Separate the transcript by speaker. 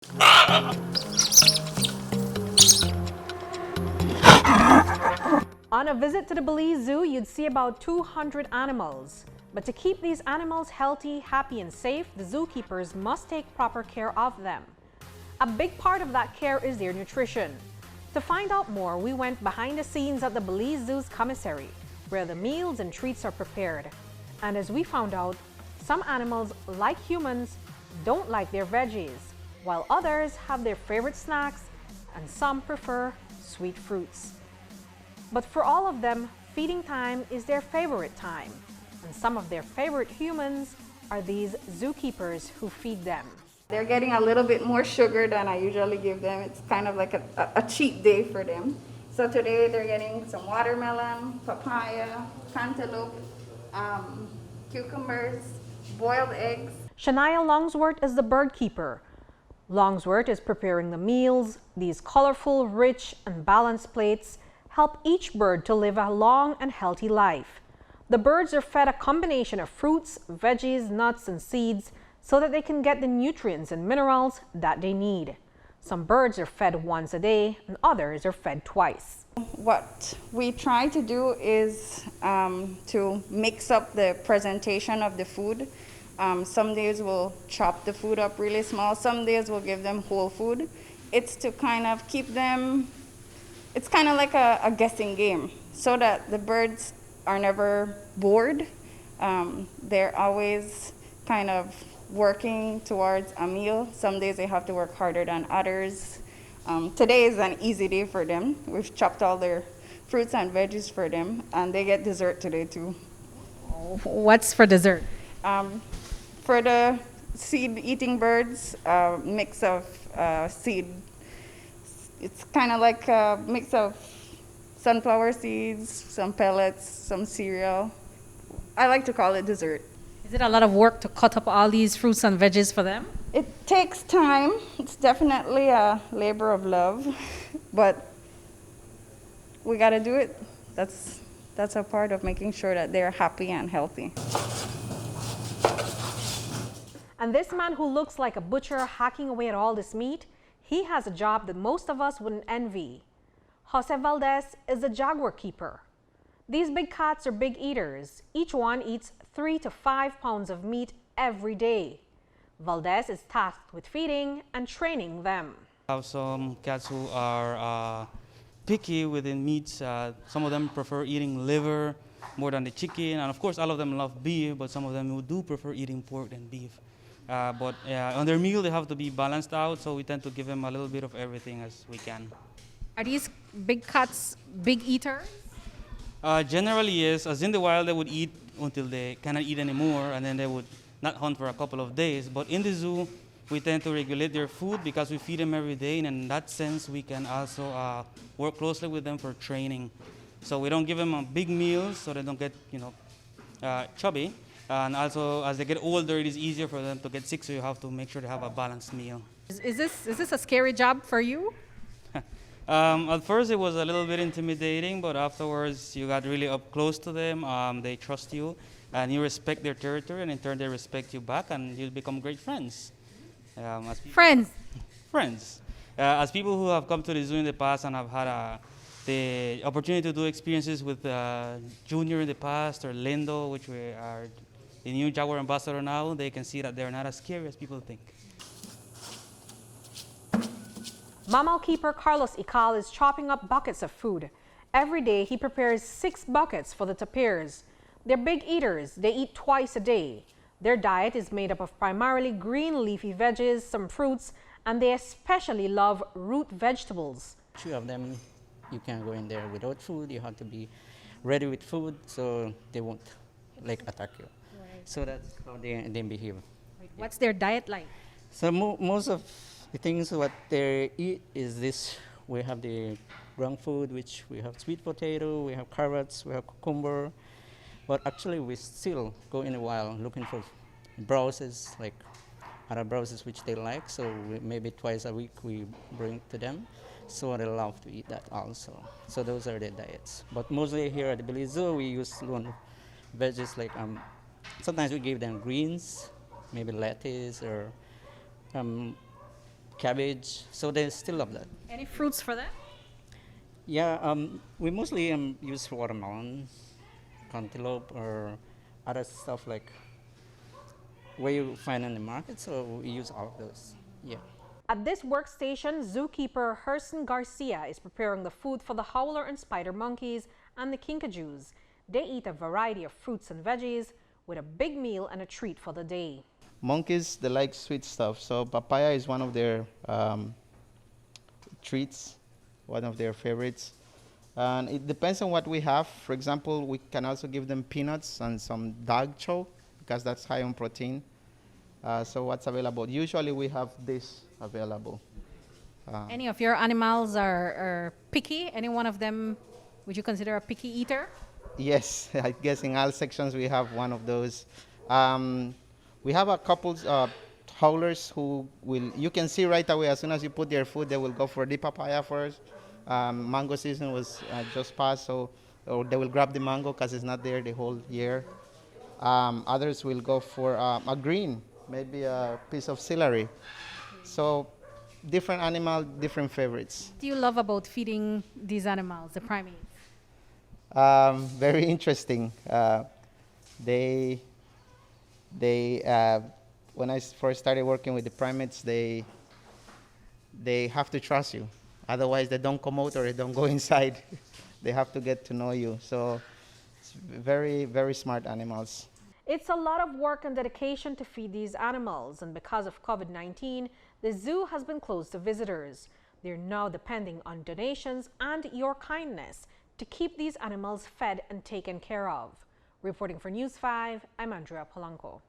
Speaker 1: On a visit to the Belize Zoo, you'd see about 200 animals. But to keep these animals healthy, happy, and safe, the zookeepers must take proper care of them. A big part of that care is their nutrition. To find out more, we went behind the scenes at the Belize Zoo's commissary, where the meals and treats are prepared. And as we found out, some animals, like humans, don't like their veggies, while others have their favorite snacks, and some prefer sweet fruits. But for all of them, feeding time is their favorite time. And some of their favorite humans are these zookeepers who feed them.
Speaker 2: They're getting a little bit more sugar than I usually give them. It's kind of like a cheat day for them. So today they're getting some watermelon, papaya, cantaloupe, cucumbers, boiled eggs.
Speaker 1: Shania Longsworth is the bird keeper. Longsworth is preparing the meals. These colorful, rich, and balanced plates help each bird to live a long and healthy life. The birds are fed a combination of fruits, veggies, nuts, and seeds so that they can get the nutrients and minerals that they need. Some birds are fed once a day and others are fed twice.
Speaker 2: What we try to do is to mix up the presentation of the food. Some days we'll chop the food up really small. Some days we'll give them whole food. It's to kind of keep them, it's kind of like a guessing game so that the birds are never bored. They're always kind of working towards a meal. Some days they have to work harder than others. Today is an easy day for them. We've chopped all their fruits and veggies for them, and they get dessert today too.
Speaker 1: What's for dessert?
Speaker 2: For the seed-eating birds, mix of seed. It's kind of like a mix of sunflower seeds, some pellets, some cereal. I like to call it dessert.
Speaker 1: Is it a lot of work to cut up all these fruits and veggies for them?
Speaker 2: It takes time. It's definitely a labor of love, but we got to do it. That's a part of making sure that they're happy and healthy.
Speaker 1: And this man who looks like a butcher hacking away at all this meat, he has a job that most of us wouldn't envy. Jose Valdez is a jaguar keeper. These big cats are big eaters. Each one eats 3 to 5 pounds of meat every day. Valdez is tasked with feeding and training them.
Speaker 3: I have some cats who are picky within meats. Some of them prefer eating liver more than the chicken, and of course all of them love beef, but some of them who do prefer eating pork than beef. But on their meal they have to be balanced out, so we tend to give them a little bit of everything as we can.
Speaker 1: Are these big cats big eaters?
Speaker 3: Generally, yes. As in the wild, they would eat until they cannot eat anymore, and then they would not hunt for a couple of days. But in the zoo, we tend to regulate their food because we feed them every day, and in that sense, we can also work closely with them for training. So we don't give them big meals so they don't get, chubby. And also, as they get older, it is easier for them to get sick, so you have to make sure they have a balanced meal.
Speaker 1: Is this a scary job for you?
Speaker 3: At first, it was a little bit intimidating, but afterwards, you got really up close to them. They trust you, and you respect their territory, and in turn, they respect you back, and you become great friends.
Speaker 1: Friends.
Speaker 3: Friends. As people who have come to the zoo in the past and have had the opportunity to do experiences with Junior in the past, or Lindo, which we are the new Jaguar ambassador now, they can see that they're not as scary as people think.
Speaker 1: Mammal keeper Carlos Ical is chopping up buckets of food. Every day he prepares 6 buckets for the tapirs. They're big eaters. They eat twice a day. Their diet is made up of primarily green leafy veggies, some fruits, and they especially love root vegetables.
Speaker 4: 2 of them, you can't go in there without food. You have to be ready with food so they won't attack you. Right. So that's how they behave.
Speaker 1: What's their diet like?
Speaker 4: So most of the things what they eat is this. We have the ground food, which we have sweet potato, we have carrots, we have cucumber. But actually we still go in a while looking for browses, like other browses which they like. So maybe twice a week we bring to them. So they love to eat that also. So those are their diets. But mostly here at the Belize Zoo, we use veggies like sometimes we give them greens, maybe lettuce or cabbage, so they still love that.
Speaker 1: Any fruits for them?
Speaker 4: Yeah, we mostly use watermelon, cantaloupe, or other stuff like where you find in the market, so we use all of those. Yeah.
Speaker 1: At this workstation, zookeeper Herson Garcia is preparing the food for the howler and spider monkeys and the kinkajous. They eat a variety of fruits and veggies with a big meal and a treat for the day.
Speaker 5: Monkeys, they like sweet stuff, so papaya is one of their treats, one of their favorites. And it depends on what we have. For example, we can also give them peanuts and some dog chow because that's high on protein. So what's available? Usually we have this available.
Speaker 1: Any of your animals are picky? Any one of them would you consider a picky eater?
Speaker 5: Yes, I guess in all sections we have one of those. We have a couple howlers who will, you can see right away, as soon as you put their food, they will go for the papaya first. Mango season was just passed, so or they will grab the mango because it's not there the whole year. Others will go for a green, maybe a piece of celery. So different animal, different favorites.
Speaker 1: What do you love about feeding these animals, the primates?
Speaker 5: Very interesting. When I first started working with the primates, they have to trust you. Otherwise, they don't come out or they don't go inside. They have to get to know you. So it's very, very smart animals.
Speaker 1: It's a lot of work and dedication to feed these animals, and because of COVID-19, the zoo has been closed to visitors. They're now depending on donations and your kindness to keep these animals fed and taken care of. Reporting for News 5, I'm Andrea Polanco.